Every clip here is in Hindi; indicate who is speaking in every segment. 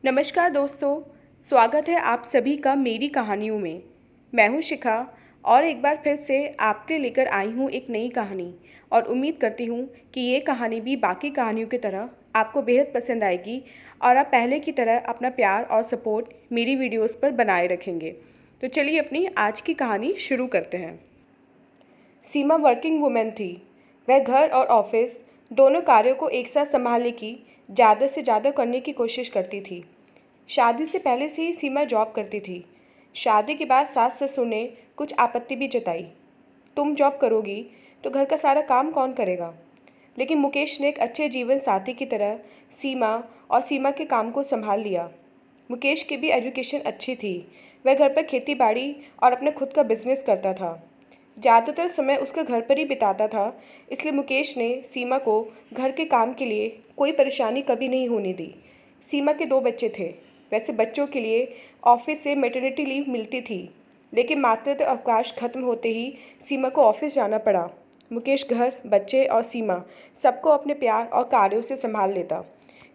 Speaker 1: नमस्कार दोस्तों, स्वागत है आप सभी का मेरी कहानियों में। मैं हूं शिखा और एक बार फिर से आपके लेकर आई हूं एक नई कहानी और उम्मीद करती हूं कि ये कहानी भी बाकी कहानियों की तरह आपको बेहद पसंद आएगी और आप पहले की तरह अपना प्यार और सपोर्ट मेरी वीडियोस पर बनाए रखेंगे। तो चलिए अपनी आज की कहानी शुरू करते हैं। सीमा वर्किंग वुमेन थी। वह घर और ऑफिस दोनों कार्यों को एक साथ संभालने की ज़्यादा से ज़्यादा करने की कोशिश करती थी। शादी से पहले से ही सीमा जॉब करती थी। शादी के बाद सास ससुर ने कुछ आपत्ति भी जताई। तुम जॉब करोगी तो घर का सारा काम कौन करेगा? लेकिन मुकेश ने एक अच्छे जीवन साथी की तरह सीमा के काम को संभाल लिया। मुकेश की भी एजुकेशन अच्छी थी। वह घर पर खेती बाड़ी और अपना खुद का बिजनेस करता था। ज़्यादातर समय उसका घर पर ही बिताता था, इसलिए मुकेश ने सीमा को घर के काम के लिए कोई परेशानी कभी नहीं होने दी। सीमा के 2 बच्चे थे। वैसे बच्चों के लिए ऑफिस से मैटरनिटी लीव मिलती थी, लेकिन मातृत्व अवकाश खत्म होते ही सीमा को ऑफिस जाना पड़ा। मुकेश घर, बच्चे और सीमा सबको अपने प्यार और कार्यों से संभाल लेता।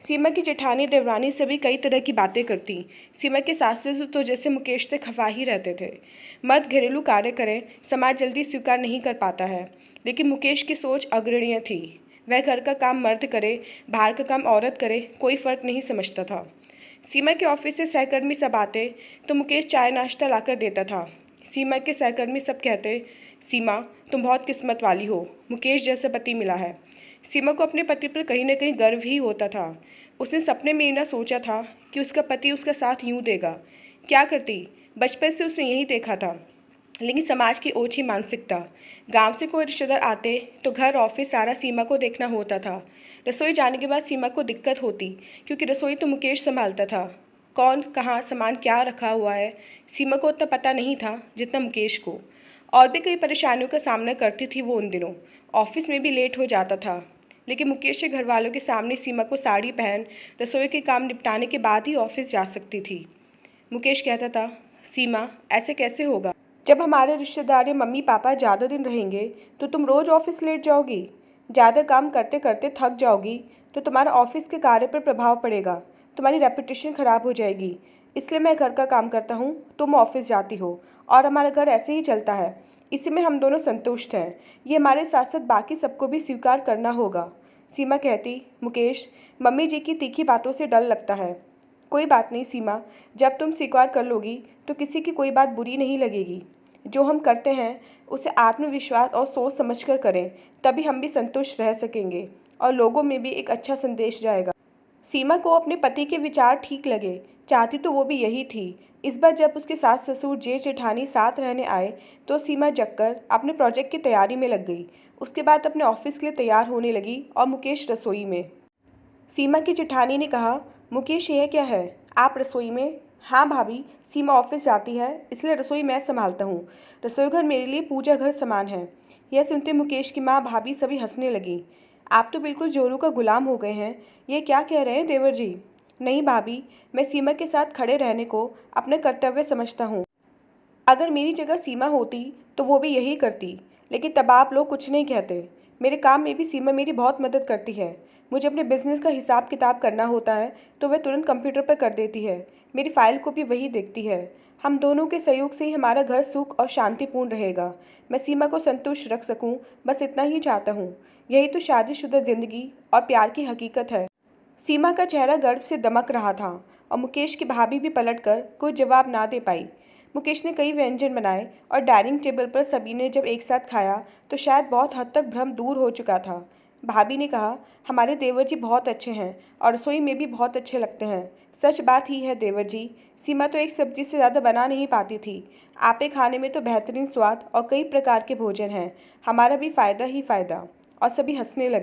Speaker 1: सीमा की जेठानी देवरानी सभी कई तरह की बातें करती। सीमा के सास ससुर तो जैसे मुकेश से खफा ही रहते थे। मर्द घरेलू कार्य करें, समाज जल्दी स्वीकार नहीं कर पाता है, लेकिन मुकेश की सोच अग्रणीय थी। वह घर का काम मर्द करे, बाहर का काम औरत करे, कोई फ़र्क नहीं समझता था। सीमा के ऑफिस से सहकर्मी सब आते तो मुकेश चाय नाश्ता लाकर देता था। सीमा के सहकर्मी सब कहते, सीमा तुम बहुत किस्मत वाली हो, मुकेश जैसा पति मिला है। सीमा को अपने पति पर कहीं न कहीं गर्व ही होता था। उसने सपने में ना सोचा था कि उसका पति उसका साथ यूँ देगा। क्या करती, बचपन से उसने यही देखा था। लेकिन समाज की ओछी मानसिकता। गांव से कोई रिश्तेदार आते तो घर ऑफिस सारा सीमा को देखना होता था। रसोई जाने के बाद सीमा को दिक्कत होती, क्योंकि रसोई तो मुकेश संभालता था। कौन कहाँ सामान क्या रखा हुआ है, सीमा को उतना पता नहीं था जितना मुकेश को। और भी कई परेशानियों का सामना करती थी वो उन दिनों। ऑफिस में भी लेट हो जाता था, लेकिन मुकेश के घर वालों के सामने सीमा को साड़ी पहन रसोई के काम निपटाने के बाद ही ऑफिस जा सकती थी। मुकेश कहता था, सीमा ऐसे कैसे होगा? जब हमारे रिश्तेदार या मम्मी पापा ज़्यादा दिन रहेंगे तो तुम रोज़ ऑफिस लेट जाओगी। ज़्यादा काम करते करते थक जाओगी तो तुम्हारा ऑफिस के कार्य पर प्रभाव पड़ेगा, तुम्हारी रेपुटेशन ख़राब हो जाएगी। इसलिए मैं घर का काम करता हूँ, तुम ऑफिस जाती हो और हमारा घर ऐसे ही चलता है। इसी में हम दोनों संतुष्ट हैं। ये हमारे साथ साथ बाकी सबको भी स्वीकार करना होगा। सीमा कहती, मुकेश मम्मी जी की तीखी बातों से डर लगता है। कोई बात नहीं सीमा, जब तुम स्वीकार कर लोगी तो किसी की कोई बात बुरी नहीं लगेगी। जो हम करते हैं उसे आत्मविश्वास और सोच समझकर करें, तभी हम भी संतुष्ट रह सकेंगे और लोगों में भी एक अच्छा संदेश जाएगा। सीमा को अपने पति के विचार ठीक लगे, चाहती तो वो भी यही थी। इस बार जब उसके सास ससुर जेठ जेठानी साथ रहने आए तो सीमा जगकर अपने प्रोजेक्ट की तैयारी में लग गई। उसके बाद अपने ऑफिस के लिए तैयार होने लगी और मुकेश रसोई में। सीमा की जेठानी ने कहा, मुकेश यह क्या है, आप रसोई में? हाँ भाभी, सीमा ऑफिस जाती है इसलिए रसोई मैं संभालता हूँ। रसोई घर मेरे लिए पूजा घर समान है। यह सुनते मुकेश की माँ भाभी सभी हंसने लगी। आप तो बिल्कुल जोरू का गुलाम हो गए हैं। ये क्या कह रहे हैं देवर जी? नहीं भाभी, मैं सीमा के साथ खड़े रहने को अपना कर्तव्य समझता हूँ। अगर मेरी जगह सीमा होती तो वो भी यही करती, लेकिन तब आप लोग कुछ नहीं कहते। मेरे काम में भी सीमा मेरी बहुत मदद करती है। मुझे अपने बिजनेस का हिसाब किताब करना होता है तो वह तुरंत कंप्यूटर पर कर देती है। मेरी फाइल को भी वही देखती है। हम दोनों के सहयोग से ही हमारा घर सुख और शांतिपूर्ण रहेगा। मैं सीमा को संतुष्ट रख सकूं, बस इतना ही चाहता हूं। यही तो शादीशुदा जिंदगी और प्यार की हकीकत है। सीमा का चेहरा गर्व से दमक रहा था और मुकेश की भाभी भी पलटकर कोई जवाब ना दे पाई। मुकेश ने कई व्यंजन बनाए और डाइनिंग टेबल पर सभी ने जब एक साथ खाया तो शायद बहुत हद तक भ्रम दूर हो चुका था। भाभी ने कहा, हमारे देवर जी बहुत अच्छे हैं और रसोई में भी बहुत अच्छे लगते हैं। सच बात ही है देवर जी, सीमा तो एक सब्जी से ज़्यादा बना नहीं पाती थी। आपे खाने में तो बेहतरीन स्वाद और कई प्रकार के भोजन हैं। हमारा भी फ़ायदा ही फ़ायदा। और सभी हंसने लगे।